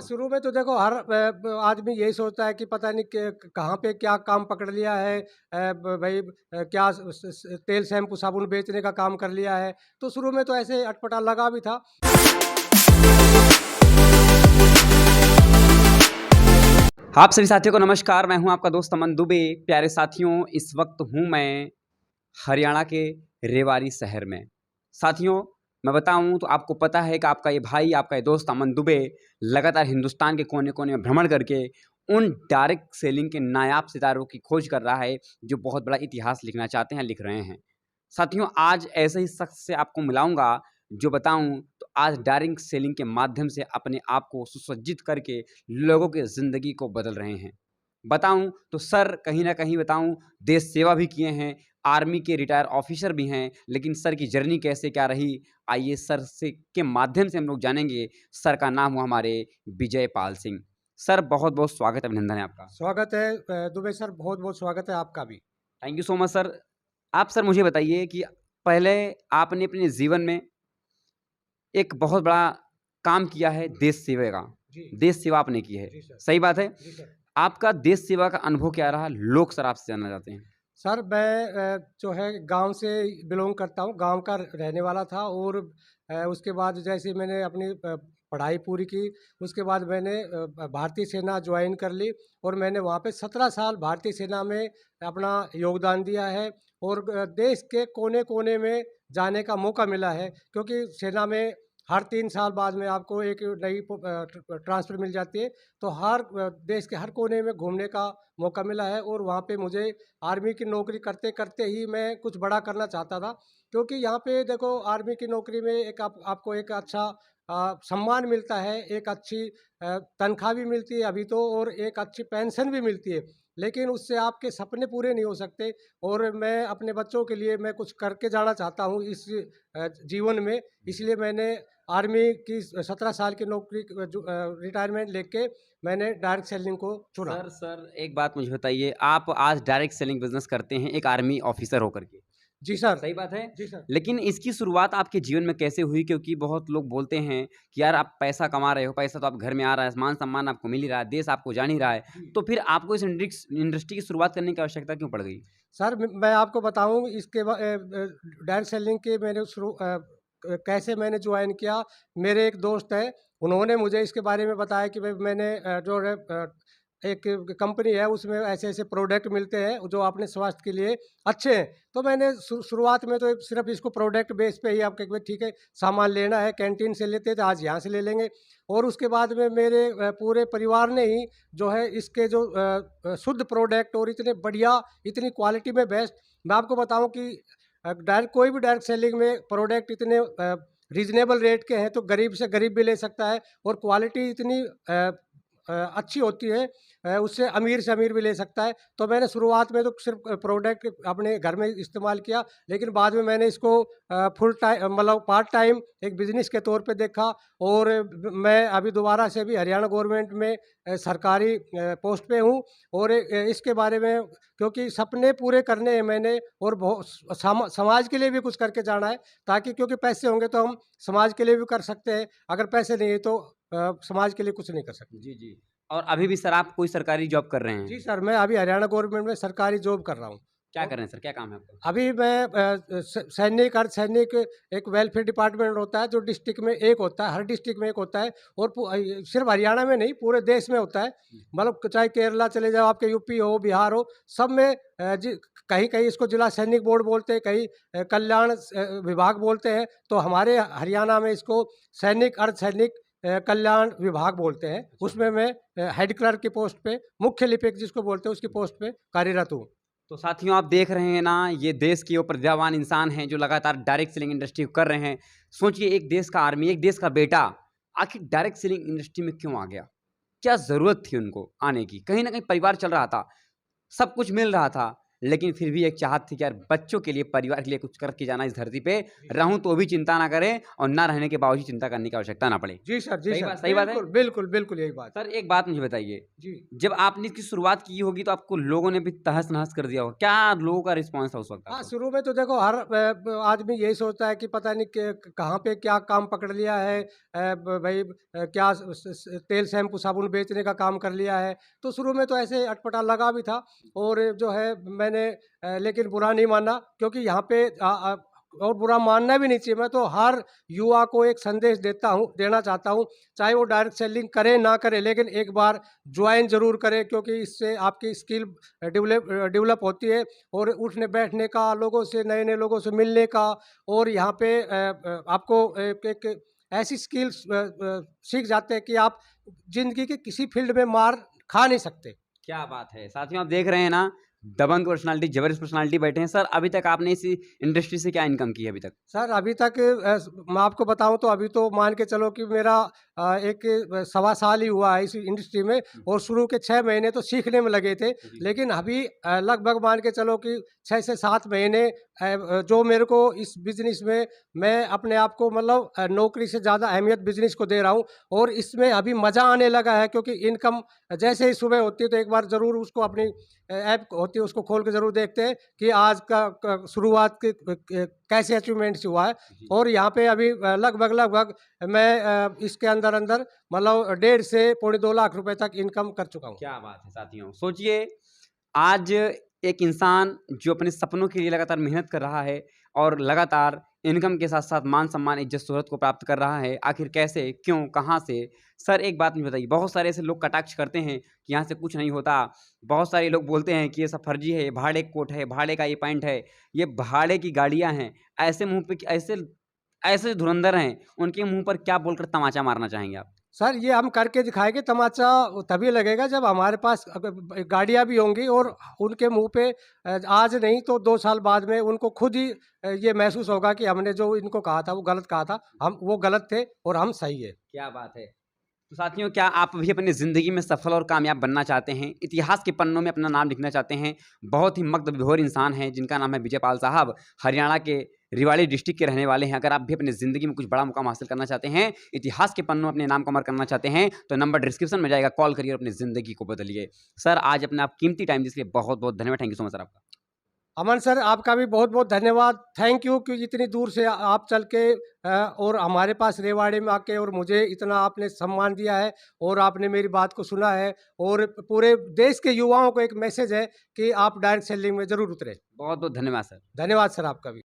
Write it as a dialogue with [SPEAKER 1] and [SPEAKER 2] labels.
[SPEAKER 1] शुरू में तो देखो हर आदमी यही सोचता है कि पता नहीं कहाँ पे क्या काम पकड़ लिया है, भाई क्या तेल शैम्पू साबुन बेचने का काम कर लिया है। तो शुरू में तो ऐसे अटपटा लगा भी था।
[SPEAKER 2] आप सभी साथियों को नमस्कार। मैं हूं आपका दोस्त अमन दुबे। प्यारे साथियों, इस वक्त हूं मैं हरियाणा के रेवाड़ी शहर में। साथियों, मैं बताऊं तो आपको पता है कि आपका ये भाई, आपका ये दोस्त अमन दुबे लगातार हिंदुस्तान के कोने-कोने में भ्रमण करके उन डायरेक्ट सेलिंग के नायाब सितारों की खोज कर रहा है जो बहुत बड़ा इतिहास लिखना चाहते हैं, लिख रहे हैं। साथियों, आज ऐसे ही शख्स से आपको मिलाऊंगा जो बताऊं तो आज डायरेक्ट सेलिंग के माध्यम से अपने आप को सुसज्जित करके लोगों की ज़िंदगी को बदल रहे हैं। बताऊं तो सर कहीं ना कहीं बताऊं देश सेवा भी किए हैं, आर्मी के रिटायर ऑफिसर भी हैं, लेकिन सर की जर्नी कैसे क्या रही, आइए सर से के माध्यम से हम लोग जानेंगे। सर का नाम हुआ हमारे विजय पाल सिंह। सर बहुत बहुत स्वागत, अभिनंदन है आपका।
[SPEAKER 1] स्वागत है दुबे सर, बहुत-बहुत स्वागत है आपका भी।
[SPEAKER 2] Thank you so much sir. आप सर मुझे बताइए कि पहले आपने अपने जीवन में एक बहुत बड़ा काम किया है देश सेवा का।
[SPEAKER 1] जी,
[SPEAKER 2] देश सेवा आपने की है,
[SPEAKER 1] जी सर।
[SPEAKER 2] सही बात है।
[SPEAKER 1] जी सर।
[SPEAKER 2] आपका देश सेवा का अनुभव क्या रहा, लोग सर आपसे जानना चाहते हैं।
[SPEAKER 1] सर मैं जो है गाँव से बिलॉन्ग करता हूँ, गाँव का रहने वाला था और उसके बाद जैसे मैंने अपनी पढ़ाई पूरी की, उसके बाद मैंने भारतीय सेना जॉइन कर ली और मैंने वहाँ पे 17 साल भारतीय सेना में अपना योगदान दिया है और देश के कोने-कोने में जाने का मौका मिला है, क्योंकि सेना में हर 3 साल बाद में आपको एक नई ट्रांसफ़र मिल जाती है, तो हर देश के हर कोने में घूमने का मौका मिला है और वहाँ पे मुझे आर्मी की नौकरी करते-करते ही मैं कुछ बड़ा करना चाहता था, क्योंकि यहाँ पे देखो आर्मी की नौकरी में एक आपको एक अच्छा सम्मान मिलता है, एक अच्छी तनख्वाह भी मिलती है अभी तो और एक अच्छी पेंशन भी मिलती है। लेकिन उससे आपके सपने पूरे नहीं हो सकते और मैं अपने बच्चों के लिए मैं कुछ करके जाना चाहता हूँ इस जीवन में। इसलिए मैंने आर्मी की 17 साल की नौकरी रिटायरमेंट लेके मैंने डायरेक्ट सेलिंग को चुना।
[SPEAKER 2] सर एक बात मुझे बताइए, आप आज डायरेक्ट सेलिंग बिजनेस करते हैं एक आर्मी ऑफिसर होकर के,
[SPEAKER 1] जी सर।
[SPEAKER 2] सही बात है।
[SPEAKER 1] जी सर।
[SPEAKER 2] लेकिन इसकी शुरुआत आपके जीवन में कैसे हुई? क्योंकि बहुत लोग बोलते हैं कि यार आप पैसा कमा रहे हो, पैसा तो आप घर में आ रहा है, मान सम्मान आपको मिल ही रहा है, देश आपको जान ही रहा है,
[SPEAKER 1] जी।
[SPEAKER 2] तो फिर आपको इस इंडस्ट्री की शुरुआत करने की आवश्यकता क्यों पड़ गई?
[SPEAKER 1] सर मैं आपको बताऊँ इसके डायरेक्ट सेलिंग के मैंने कैसे मैंने ज्वाइन किया। मेरे एक दोस्त हैं, उन्होंने मुझे इसके बारे में बताया कि भाई मैंने जो है एक कंपनी है उसमें ऐसे-ऐसे प्रोडक्ट मिलते हैं जो अपने स्वास्थ्य के लिए अच्छे हैं। तो मैंने शुरुआत में तो सिर्फ़ इसको प्रोडक्ट बेस पे ही आप कहे ठीक है, सामान लेना है कैंटीन से लेते थे, आज यहाँ से ले लेंगे और उसके बाद में मेरे पूरे परिवार ने ही जो है इसके जो शुद्ध प्रोडक्ट और इतने बढ़िया, इतनी क्वालिटी में बेस्ट, मैं आपको बताऊँ कि डायरेक्ट कोई भी डायरेक्ट सेलिंग में प्रोडक्ट इतने रीज़नेबल रेट के हैं तो गरीब से गरीब भी ले सकता है और क्वालिटी इतनी अच्छी होती है, उससे अमीर से अमीर भी ले सकता है। तो मैंने शुरुआत में तो सिर्फ़ प्रोडक्ट अपने घर में इस्तेमाल किया, लेकिन बाद में मैंने इसको फुल टाइम मतलब पार्ट टाइम एक बिज़नेस के तौर पे देखा और मैं अभी दोबारा से भी हरियाणा गवर्नमेंट में सरकारी पोस्ट पे हूँ और इसके बारे में क्योंकि सपने पूरे करने हैं मैंने और समाज के लिए भी कुछ करके जाना है, ताकि क्योंकि पैसे होंगे तो हम समाज के लिए भी कर सकते हैं, अगर पैसे नहीं है तो समाज के लिए कुछ नहीं कर सकते।
[SPEAKER 2] जी, जी। और अभी भी सर आप कोई सरकारी जॉब कर रहे हैं?
[SPEAKER 1] जी सर, मैं अभी हरियाणा गवर्नमेंट में सरकारी जॉब कर रहा हूँ।
[SPEAKER 2] क्या
[SPEAKER 1] और
[SPEAKER 2] कर रहे हैं सर? क्या काम है आपका?
[SPEAKER 1] अभी मैं अर्धसैनिक एक वेलफेयर डिपार्टमेंट होता है जो डिस्ट्रिक्ट में एक होता है, हर डिस्ट्रिक्ट में एक होता है और सिर्फ हरियाणा में नहीं पूरे देश में होता है। मतलब चाहे केरला चले जाओ, आपके यूपी हो, बिहार हो, सब में कहीं-कहीं इसको जिला सैनिक बोर्ड बोलते हैं, कहीं कल्याण विभाग बोलते हैं। तो हमारे हरियाणा में इसको सैनिक अर्धसैनिक कल्याण विभाग बोलते हैं।
[SPEAKER 2] अच्छा।
[SPEAKER 1] उसमें मैं हेड क्लर्क की पोस्ट पे, मुख्य लिपिक जिसको बोलते हैं उसकी पोस्ट पे कार्यरत हूँ।
[SPEAKER 2] तो साथियों आप देख रहे हैं ना, ये देश के वो प्रतिभावान इंसान हैं जो लगातार डायरेक्ट सेलिंग इंडस्ट्री को कर रहे हैं। सोचिए एक देश का आर्मी, एक देश का बेटा आखिर डायरेक्ट सेलिंग इंडस्ट्री में क्यों आ गया? क्या ज़रूरत थी उनको आने की? कहीं न कहीं परिवार चल रहा था, सब कुछ मिल रहा था, लेकिन फिर भी एक चाहत थी कि यार बच्चों के लिए, परिवार के लिए कुछ करके जाना इस धरती पे, रहूँ तो भी चिंता ना करें और ना रहने के बावजूद चिंता करने की आवश्यकता ना पड़े।
[SPEAKER 1] जी सर, जी
[SPEAKER 2] सही
[SPEAKER 1] सर।
[SPEAKER 2] बात, सही बात है?
[SPEAKER 1] बिल्कुल, बिल्कुल, बिल्कुल यही बात।
[SPEAKER 2] सर एक बात मुझे बताइए,
[SPEAKER 1] जी।
[SPEAKER 2] जब आपने इसकी शुरुआत की होगी तो आपको लोगों ने भी तहस-नहस कर दिया होगा। क्या लोगों का रिस्पॉन्स था उस वक़्त
[SPEAKER 1] हाँ,
[SPEAKER 2] आपको?
[SPEAKER 1] शुरू में तो देखो हर आदमी यही सोचता है कि पता नहीं कहाँ पे क्या काम पकड़ लिया है, भाई क्या तेल शैम्पू साबुन बेचने का काम कर लिया है। तो शुरू में तो ऐसे अटपटा लगा भी था और जो है मैंने लेकिन बुरा नहीं माना क्योंकि यहाँ पे और बुरा मानना भी नहीं चाहिए। मैं तो हर युवा को एक संदेश देना चाहता हूँ, चाहे वो डायरेक्ट सेलिंग करे ना करे, लेकिन एक बार ज्वाइन ज़रूर करें क्योंकि इससे आपकी स्किल डेवलप होती है और उठने बैठने का, लोगों से नए-नए लोगों से मिलने का और यहाँ पे आपको एक ऐसी स्किल्स सीख जाते हैं कि आप ज़िंदगी के किसी फ़ील्ड में मार खा नहीं सकते।
[SPEAKER 2] क्या बात है! साथियों आप देख रहे हैं ना, दबंग पर्सनैलिटी, जबरदस्त पर्सनैलिटी बैठे हैं। सर अभी तक आपने इस इंडस्ट्री से क्या इनकम की है अभी तक?
[SPEAKER 1] सर अभी तक मैं आपको बताऊँ तो अभी तो मान के चलो कि मेरा एक सवा साल ही हुआ है इस इंडस्ट्री में और शुरू के 6 महीने तो सीखने में लगे थे।
[SPEAKER 2] जी।
[SPEAKER 1] लेकिन अभी लगभग मान के चलो कि 6 से 7 महीने जो मेरे को इस बिज़नेस में मैं अपने आप को मतलब नौकरी से ज़्यादा अहमियत बिज़नेस को दे रहा हूँ और इसमें अभी मज़ा आने लगा है क्योंकि इनकम जैसे ही सुबह होती है तो एक बार ज़रूर उसको अपनी ऐप होती है उसको खोल के ज़रूर देखते हैं कि आज का शुरुआत कैसे अचीवमेंट्स हुआ है
[SPEAKER 2] जी।
[SPEAKER 1] और यहाँ पे अभी लगभग मैं इसके अंदर मतलब 1.5 से पौने 2 लाख रुपए तक इनकम कर चुका हूँ।
[SPEAKER 2] क्या बात है साथियों! सोचिए आज एक इंसान जो अपने सपनों के लिए लगातार मेहनत कर रहा है और लगातार इनकम के साथ-साथ मान-सम्मान, इज़्ज़त, शोहरत को प्राप्त कर रहा है। आखिर कैसे, क्यों, कहाँ से? सर एक बात मुझे बताइए, बहुत सारे ऐसे लोग कटाक्ष करते हैं कि यहाँ से कुछ नहीं होता। बहुत सारे लोग बोलते हैं कि ये सब फर्जी है, ये भाड़े का कोट है, भाड़े का ये पैंट है, ये भाड़े की गाड़ियाँ हैं। ऐसे मुँह पे ऐसे ऐसे धुरंधर हैं, उनके मुँह पर क्या बोलकर तमाचा मारना चाहेंगे आप?
[SPEAKER 1] सर ये हम करके दिखाएँगे तमाचा तभी लगेगा जब हमारे पास गाड़ियाँ भी होंगी और उनके मुँह पे आज नहीं तो 2 साल बाद में उनको खुद ही ये महसूस होगा कि हमने जो इनको कहा था वो गलत कहा था। हम वो गलत थे और हम सही है।
[SPEAKER 2] क्या बात है! तो साथियों क्या आप भी अपनी ज़िंदगी में सफल और कामयाब बनना चाहते हैं? इतिहास के पन्नों में अपना नाम लिखना चाहते हैं? बहुत ही मक्त-विभोर इंसान हैं जिनका नाम है विजय पाल साहब, हरियाणा के रेवाड़ी डिस्ट्रिक्ट के रहने वाले हैं। अगर आप भी अपनी ज़िंदगी में कुछ बड़ा मुकाम हासिल करना चाहते हैं, इतिहास के पन्नों में अपने नाम को अमर करना चाहते हैं, तो नंबर डिस्क्रिप्शन में जाएगा, कॉल करिए और अपनी ज़िंदगी को बदलिए। सर आज अपना आप कीमती टाइम दिए इसके लिए बहुत-बहुत धन्यवाद। Thank you so much sir आपका।
[SPEAKER 1] अमन सर आपका भी बहुत-बहुत धन्यवाद। थैंक यू कि इतनी दूर से आप चल के और हमारे पास रेवाड़ी में आके और मुझे इतना आपने सम्मान दिया है और आपने मेरी बात को सुना है और पूरे देश के युवाओं को एक मैसेज है कि आप डायरेक्ट सेलिंग में ज़रूर उतरें।
[SPEAKER 2] बहुत-बहुत धन्यवाद सर।
[SPEAKER 1] धन्यवाद सर आपका भी।